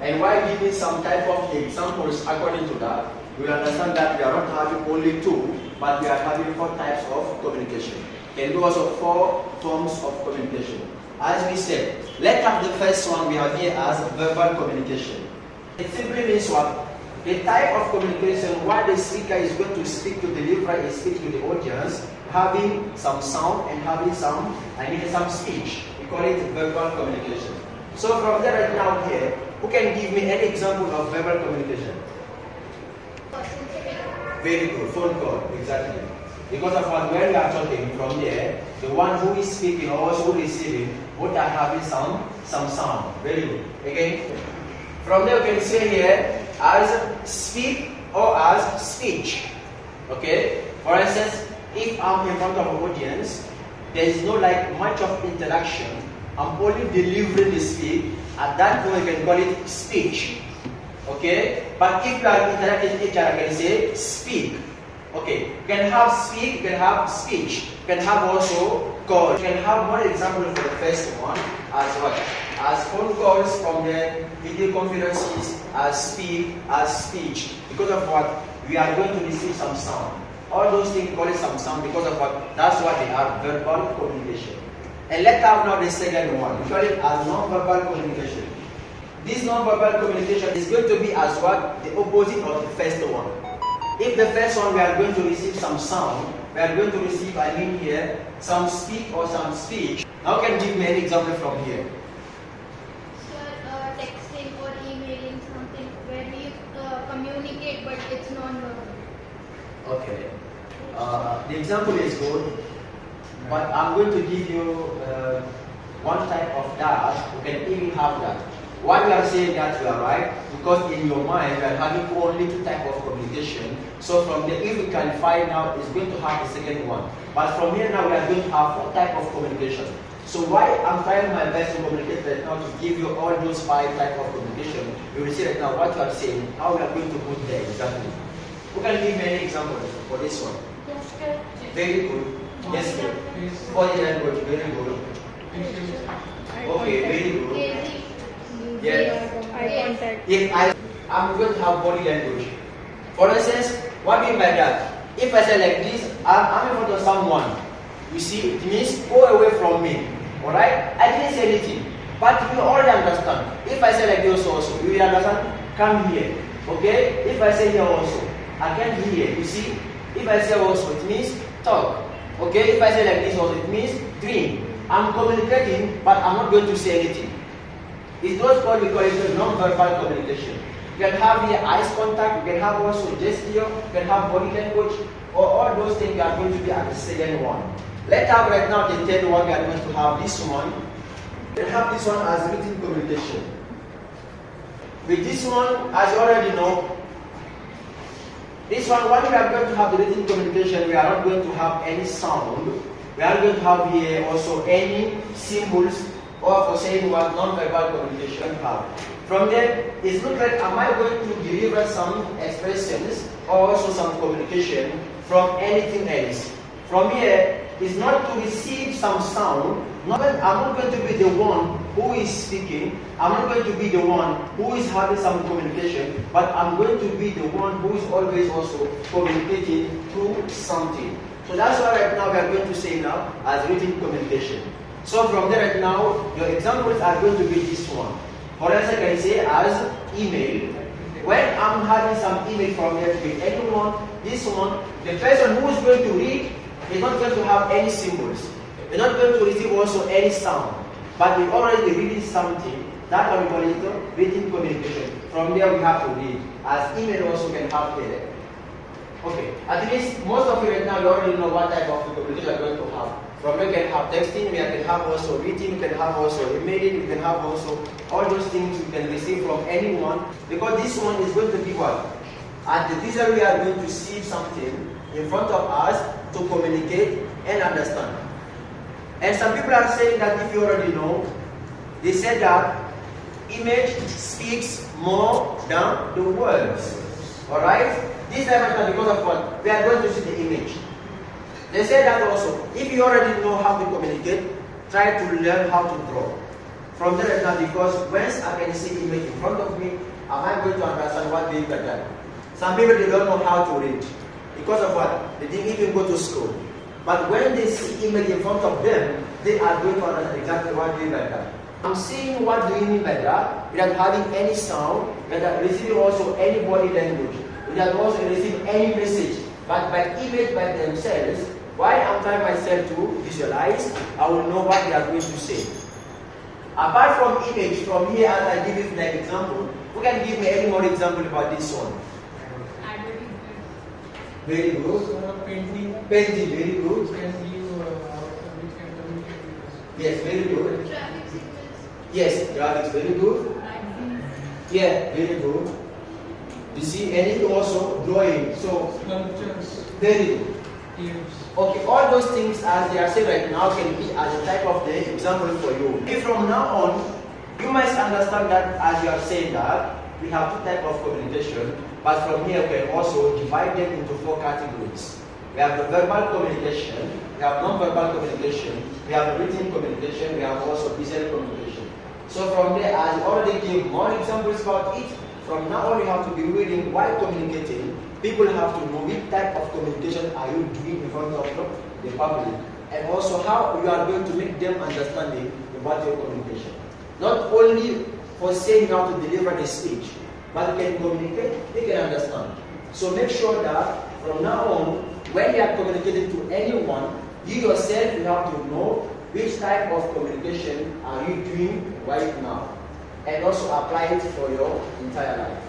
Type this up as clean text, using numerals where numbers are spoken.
And while giving some type of examples according to that, we understand that we are not having only two, but we are having four types of communication. And also four forms of communication. As we said, let's have the first one we have here as verbal communication. It simply means what? The type of communication what the speaker is going to speak to deliver is speak to the audience, having some sound and having some speech. We call it verbal communication. So from there right now here, who can give me any example of verbal communication? Very good, phone call, exactly. Because of what when we are talking from there, the one who is speaking or also receiving would are having some sound. Very good. Again, from there we can say here as speak or as speech. Okay? For instance, if I'm in front of an audience, there is no like much of interaction. I'm only delivering the speech. At that point, you can call it speech. Okay? But if you are interacting with each other, you can say speak. Okay? You can have speak, you can have speech, you can have also call. You can have one example for the first one as what? As phone calls from the video conferences, as speak, as speech. Because of what? We are going to receive some sound. All those things call it some sound because of what? That's what they are, verbal communication. And let's have now the second one. We call it as non-verbal communication. This non-verbal communication is going to be as what? The opposite of the first one. If the first one we are going to receive some sound, we are going to receive, here, some speak or some speech. Now can you give me an example from here? Sir, texting or emailing something where we communicate but it's non-verbal. Okay. The example is good, but I'm going to give you one type of that. You can even have that. Why we are saying that you are right? Because in your mind you are having only two types of communication. So from there, if we clarify now, it's going to have the second one. But from here now, we are going to have four types of communication. So why I'm trying my best to communicate right now to give you all those five types of communication, you will see right now what you are saying, how we are going to put there exactly. Who can give me any examples for this one? Yes, sir. Very good. Yes, sir. Body language, very good. Okay, very good. Yes. Eye contact. If I'm going to have body language. For instance, what do you mean by that? If I say like this, I'm in front of someone. You see, it means go away from me. Alright? I didn't say anything. But you already understand. If I say like this also, you will understand? Come here. Okay? If I say here also, I can hear. You see? If I say also, it means talk. Okay? If I say like this also, it means dream. I'm communicating, but I'm not going to say anything. It's those what we call it non-verbal communication. You can have here eyes contact, you can have also gesture, you can have body language, or all those things are going to be at the second one. Let's have right now the third one. We are going to have this one. We have this one as written communication. With this one, as you already know, this one, when we are going to have the written communication, we are not going to have any sound. We are going to have here also any symbols, or for saying what non-verbal communication have. From there, it's not like am I going to deliver some expressions or also some communication from anything else. From here, it's not to receive some sound. I'm not going to be the one who is speaking. I'm not going to be the one who is having some communication, but I'm going to be the one who is always also communicating through something. So that's why right now we are going to say now as written communication. So from there right now, your examples are going to be this one. For instance, I can say as email. When I'm having some email from here with anyone, this one, the person who is going to read is not going to have any symbols. They're not going to receive also any sound. But we already reading something. That's what we call it written communication. From there we have to read. As email also can have here. Okay, at least most of you right now you already know what type of communication you are going to have. From there you can have texting, you can have also reading, you can have also emailing, you can have also all those things you can receive from anyone. Because this one is going to be what? At the teacher we are going to see something in front of us to communicate and understand. And some people are saying that if you already know, they said that image speaks more than the words. Alright? This time because of what? We are going to see the image. They say that also, if you already know how to communicate, try to learn how to draw. from there right now, because once I can see image in front of me, am I going to understand what they got done? Some people, they don't know how to read. Because of what? They didn't even go to school. But when they see image in front of them, they are going to understand exactly what they got done. I'm seeing what do you mean by that, without having any sound, without receiving also any body language, without also receiving any message, but by image by themselves. While I'm trying myself to visualize, I will know what they are going to say. Apart from image, from here as I give you an example, who can give me any more example about this one? Very good. Painting. Painting, very good. Can give which can communicate with us. Yes, very good. Traffic signals. Yes, graphics, very good. Yeah, very good. You see, anything also drawing. So, Sculptures. very good. Caves. Okay, all those things as they are saying right now can be as a type of the example for you. If from now on, you must understand that as you are saying that, we have two types of communication, but from here we can also divide them into 4 categories. We have the verbal communication, we have non-verbal communication, we have written communication, we have also visual communication. So from there, as I already gave more examples about it, from now on you have to be reading while communicating. People have to know which type of communication are you doing in front of the public, and also how you are going to make them understanding about your communication. Not only for saying how to deliver the speech, but you can communicate, they can understand. So make sure that from now on, when you are communicating to anyone, you yourself you have to know which type of communication are you doing right now, and also apply it for your entire life.